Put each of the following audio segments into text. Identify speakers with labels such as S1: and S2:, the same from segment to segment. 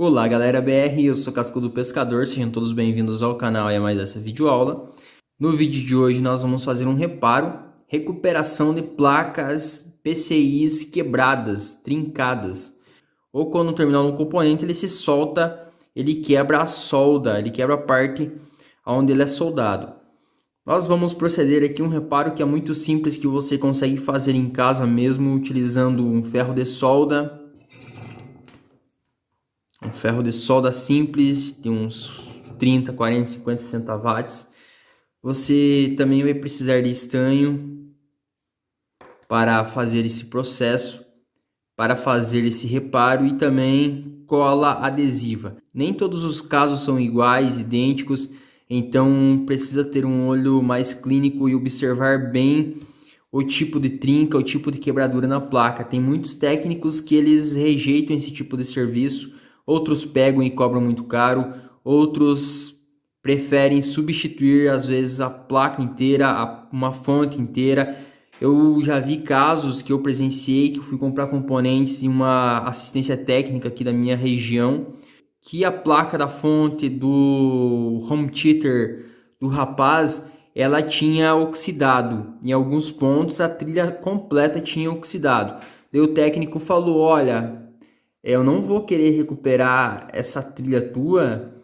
S1: Olá galera BR, eu sou Cascudo Pescador, sejam todos bem-vindos ao canal e a mais essa videoaula. No vídeo de hoje nós vamos fazer um reparo, recuperação de placas PCIs quebradas, trincadas. Ou quando terminar um componente ele se solta, ele quebra a solda, ele quebra a parte onde ele é soldado. Nós vamos proceder aqui um reparo que é muito simples, que você consegue fazer em casa mesmo utilizando um ferro de solda. Um ferro de solda simples, de uns 30, 40, 50, 60 watts. Você também vai precisar de estanho para fazer esse processo, para fazer esse reparo, e também cola adesiva. Nem todos os casos são iguais, idênticos, então precisa ter um olho mais clínico e observar bem o tipo de trinca, o tipo de quebradura na placa. Tem muitos técnicos que eles rejeitam esse tipo de serviço. Outros pegam e cobram muito caro, outros preferem substituir às vezes a placa inteira, uma fonte inteira. Eu já vi casos que eu presenciei, que eu fui comprar componentes em uma assistência técnica aqui da minha região, que a placa da fonte do home theater do rapaz, ela tinha oxidado. Em alguns pontos a trilha completa tinha oxidado. E o técnico falou: olha, eu não vou querer recuperar essa trilha tua,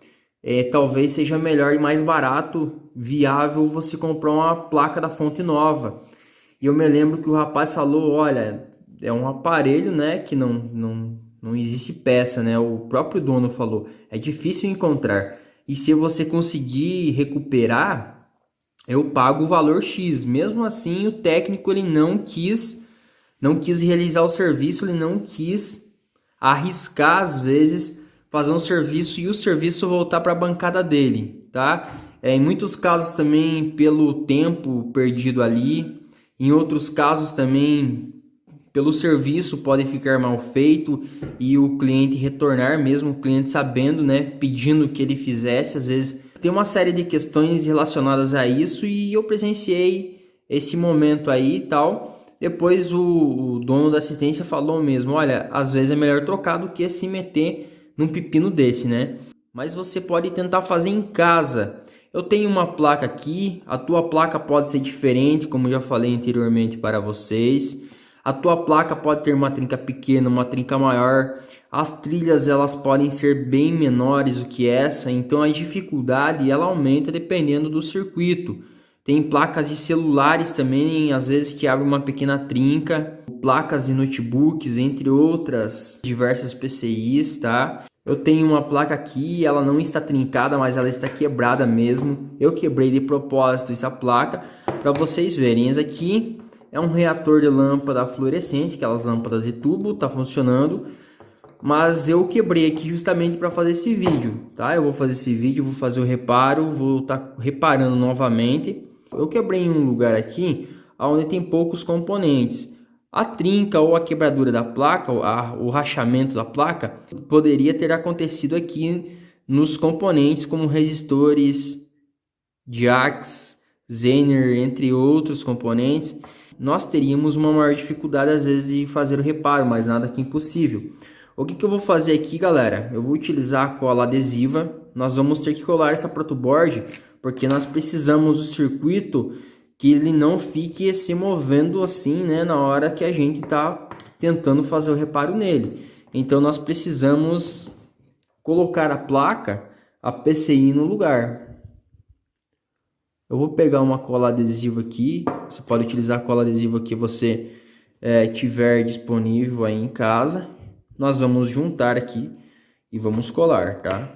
S1: talvez seja melhor e mais barato, viável você comprar uma placa da fonte nova. E eu me lembro que o rapaz falou: olha, é um aparelho, né, que não existe peça, né? O próprio dono falou, é difícil encontrar. E se você conseguir recuperar, eu pago o valor X. Mesmo assim, o técnico ele não quis realizar o serviço, ele não quis arriscar às vezes fazer um serviço e o serviço voltar para a bancada dele, tá? Em muitos casos também pelo tempo perdido ali, em outros casos também pelo serviço pode ficar mal feito e o cliente retornar, mesmo o cliente sabendo, né, pedindo que ele fizesse. Às vezes tem uma série de questões relacionadas a isso e eu presenciei esse momento aí e tal. Depois o dono da assistência falou mesmo: olha, às vezes é melhor trocar do que se meter num pepino desse, né? Mas você pode tentar fazer em casa. Eu tenho uma placa aqui, a tua placa pode ser diferente, como já falei anteriormente para vocês. A tua placa pode ter uma trinca pequena, uma trinca maior. As trilhas elas podem ser bem menores do que essa, então a dificuldade ela aumenta dependendo do circuito. Tem placas de celulares também, às vezes que abre uma pequena trinca, placas de notebooks, entre outras diversas PCIs, tá? Eu tenho uma placa aqui, ela não está trincada, mas ela está quebrada mesmo. Eu quebrei de propósito essa placa para vocês verem. Esse aqui é um reator de lâmpada fluorescente, aquelas lâmpadas de tubo, tá funcionando. Mas eu quebrei aqui justamente para fazer esse vídeo, tá? Eu vou fazer esse vídeo, vou fazer o reparo, vou estar reparando novamente. Eu quebrei em um lugar aqui onde tem poucos componentes. A trinca ou a quebradura da placa, o rachamento da placa, poderia ter acontecido aqui nos componentes como resistores, jacks, Zener, entre outros componentes. Nós teríamos uma maior dificuldade às vezes de fazer o reparo, mas nada que impossível. O que eu vou fazer aqui, galera? Eu vou utilizar a cola adesiva. Nós vamos ter que colar essa protoboard, porque nós precisamos do circuito que ele não fique se movendo assim, né, na hora que a gente está tentando fazer o reparo nele. Então nós precisamos colocar a placa, a PCI no lugar. Eu vou pegar uma cola adesiva aqui. Você pode utilizar a cola adesiva que você tiver disponível aí em casa. Nós vamos juntar aqui e vamos colar, tá?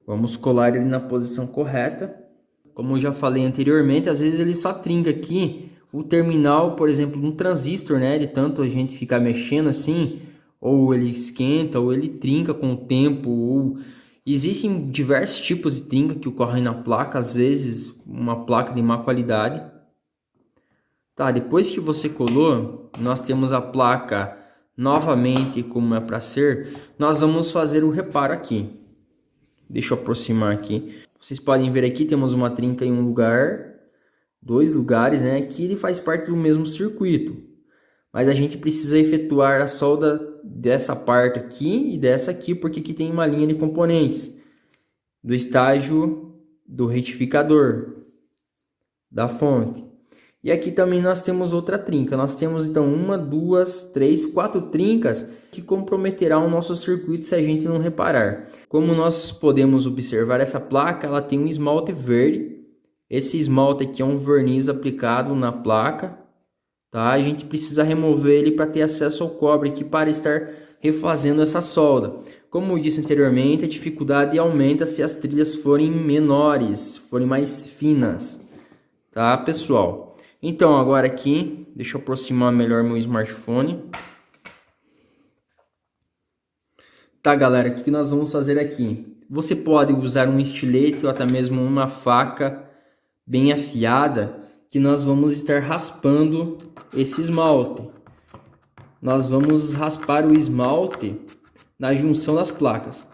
S1: Vamos colar ele na posição correta. Como eu já falei anteriormente, às vezes ele só trinca aqui o terminal, por exemplo, de um transistor, né? De tanto a gente ficar mexendo assim, ou ele esquenta, ou ele trinca com o tempo, ou existem diversos tipos de trinca que ocorrem na placa, às vezes uma placa de má qualidade. Tá, depois que você colou, nós temos a placa novamente como é para ser. Nós vamos fazer o reparo aqui. Deixa eu aproximar aqui. Vocês podem ver aqui, temos uma trinca em um lugar, dois lugares, né? Que ele faz parte do mesmo circuito. mas a gente precisa efetuar a solda dessa parte aqui e dessa aqui, porque aqui tem uma linha de componentes do estágio do retificador da fonte. E aqui também nós temos outra trinca. Nós temos então uma, duas, três, quatro trincas que comprometerá o nosso circuito se a gente não reparar. Como nós podemos observar, essa placa ela tem um esmalte verde. Esse esmalte aqui é um verniz aplicado na placa, tá? A gente precisa remover ele para ter acesso ao cobre aqui para estar refazendo essa solda. Como eu disse anteriormente, a dificuldade aumenta se as trilhas forem menores, forem mais finas, tá, pessoal? Então, agora aqui, deixa eu aproximar melhor meu smartphone. Tá, galera, o que nós vamos fazer aqui? Você pode usar um estilete ou até mesmo uma faca bem afiada, que nós vamos estar raspando esse esmalte. Nós vamos raspar o esmalte na junção das placas.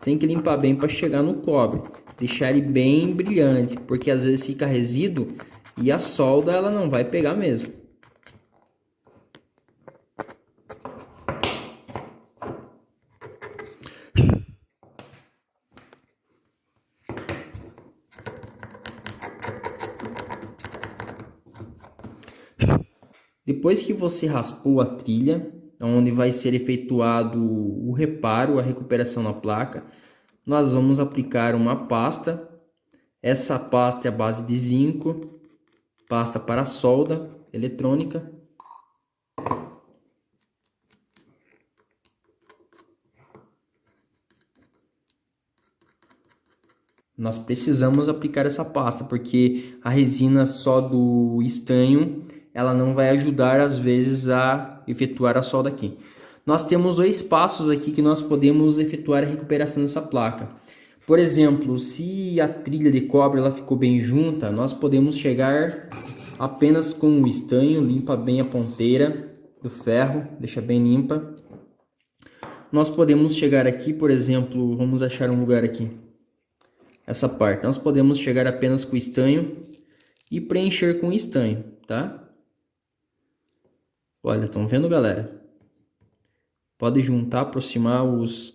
S1: Tem que limpar bem para chegar no cobre, deixar ele bem brilhante, porque às vezes fica resíduo e a solda ela não vai pegar mesmo. Depois que você raspou a trilha, onde vai ser efetuado o reparo, a recuperação na placa, nós vamos aplicar uma pasta. Essa pasta é a base de zinco, pasta para solda eletrônica. Nós precisamos aplicar essa pasta, porque a resina só do estanho ela não vai ajudar às vezes a efetuar a solda aqui. Nós temos dois passos aqui que nós podemos efetuar a recuperação dessa placa. Por exemplo, se a trilha de cobre ela ficou bem junta, nós podemos chegar apenas com o estanho, limpa bem a ponteira do ferro, deixa bem limpa. Nós podemos chegar aqui, por exemplo, vamos achar um lugar aqui, essa parte. Nós podemos chegar apenas com o estanho e preencher com o estanho, tá? Olha, estão vendo, galera? Pode juntar, aproximar os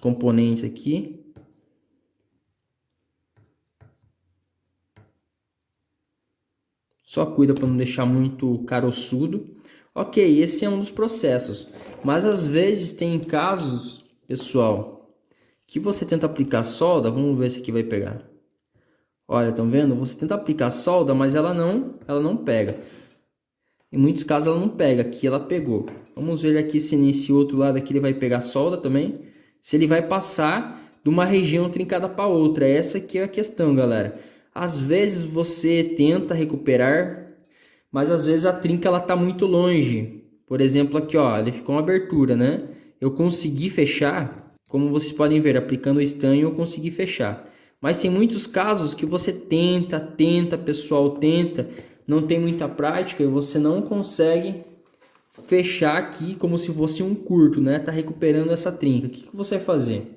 S1: componentes aqui. Só cuida para não deixar muito caroçudo. Ok, esse é um dos processos. Mas às vezes tem casos, pessoal, que você tenta aplicar solda. Vamos ver se aqui vai pegar. Olha, estão vendo? Você tenta aplicar solda, mas ela não pega. Em muitos casos ela não pega, aqui ela pegou. Vamos ver aqui se nesse outro lado aqui ele vai pegar solda também. Se ele vai passar de uma região trincada para outra. Essa aqui é a questão, galera. Às vezes você tenta recuperar, mas às vezes a trinca ela tá muito longe. Por exemplo, aqui ó, ele ficou uma abertura, né? Eu consegui fechar, como vocês podem ver, aplicando o estanho eu consegui fechar. Mas tem muitos casos que você tenta, pessoal, tenta, não tem muita prática e você não consegue fechar aqui como se fosse um curto, né? Tá recuperando essa trinca. O que você vai fazer?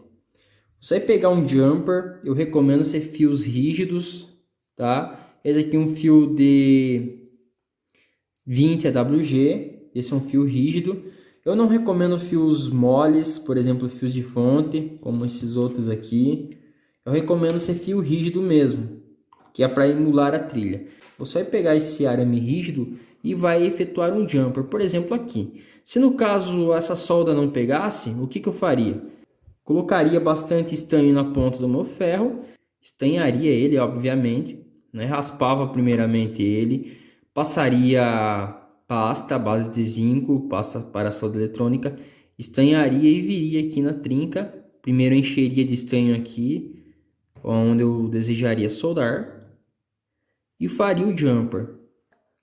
S1: Você vai pegar um jumper, eu recomendo ser fios rígidos, tá? Esse aqui é um fio de 20 AWG, esse é um fio rígido. Eu não recomendo fios moles, por exemplo, fios de fonte, como esses outros aqui. Eu recomendo ser fio rígido mesmo, que é para emular a trilha. Você vai pegar esse arame rígido e vai efetuar um jumper, por exemplo aqui. Se no caso essa solda não pegasse, o que eu faria? Colocaria bastante estanho na ponta do meu ferro, estanharia ele obviamente, né? Raspava primeiramente ele, passaria pasta à base de zinco, pasta para solda eletrônica, estanharia e viria aqui na trinca. Primeiro encheria de estanho aqui, onde eu desejaria soldar, e faria o jumper.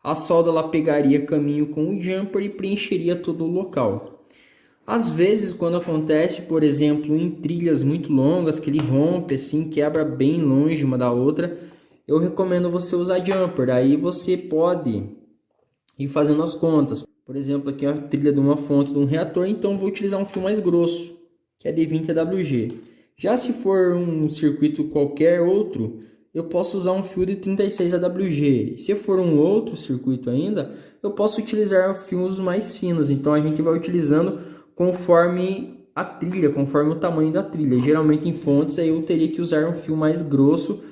S1: A solda ela pegaria caminho com o jumper e preencheria todo o local. Às vezes, quando acontece, por exemplo, em trilhas muito longas, que ele rompe assim, quebra bem longe uma da outra, eu recomendo você usar jumper. Aí você pode ir fazendo as contas. Por exemplo, aqui é a trilha de uma fonte de um reator, então eu vou utilizar um fio mais grosso, que é de 20 AWG. Já se for um circuito qualquer outro, eu posso usar um fio de 36 AWG. Se for um outro circuito ainda, eu posso utilizar fios mais finos. Então a gente vai utilizando conforme a trilha, conforme o tamanho da trilha. Geralmente em fontes aí eu teria que usar um fio mais grosso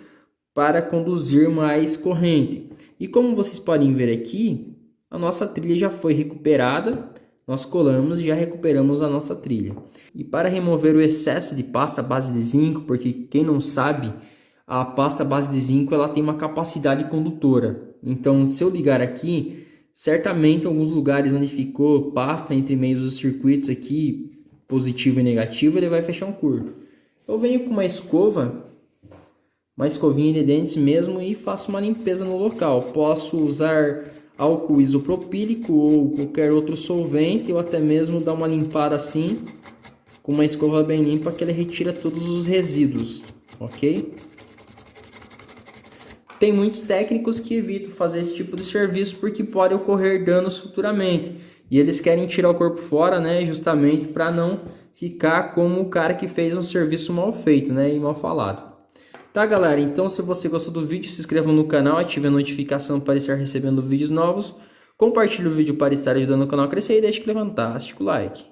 S1: para conduzir mais corrente. E como vocês podem ver aqui, a nossa trilha já foi recuperada. Nós colamos e já recuperamos a nossa trilha. E para remover o excesso de pasta base de zinco, porque quem não sabe, a pasta base de zinco ela tem uma capacidade condutora. Então, se eu ligar aqui, certamente em alguns lugares onde ficou pasta entre meios dos circuitos aqui, positivo e negativo, ele vai fechar um curto. Eu venho com uma escovinha de dentes mesmo e faço uma limpeza no local. Posso usar álcool isopropílico ou qualquer outro solvente, ou até mesmo dar uma limpada assim, com uma escova bem limpa, que ele retira todos os resíduos, ok? Tem muitos técnicos que evitam fazer esse tipo de serviço porque pode ocorrer danos futuramente. E eles querem tirar o corpo fora, né, justamente para não ficar como o cara que fez um serviço mal feito, né, e mal falado. Tá, galera? Então, se você gostou do vídeo, se inscreva no canal, ative a notificação para estar recebendo vídeos novos. Compartilhe o vídeo para estar ajudando o canal a crescer e deixe que levantar, o like.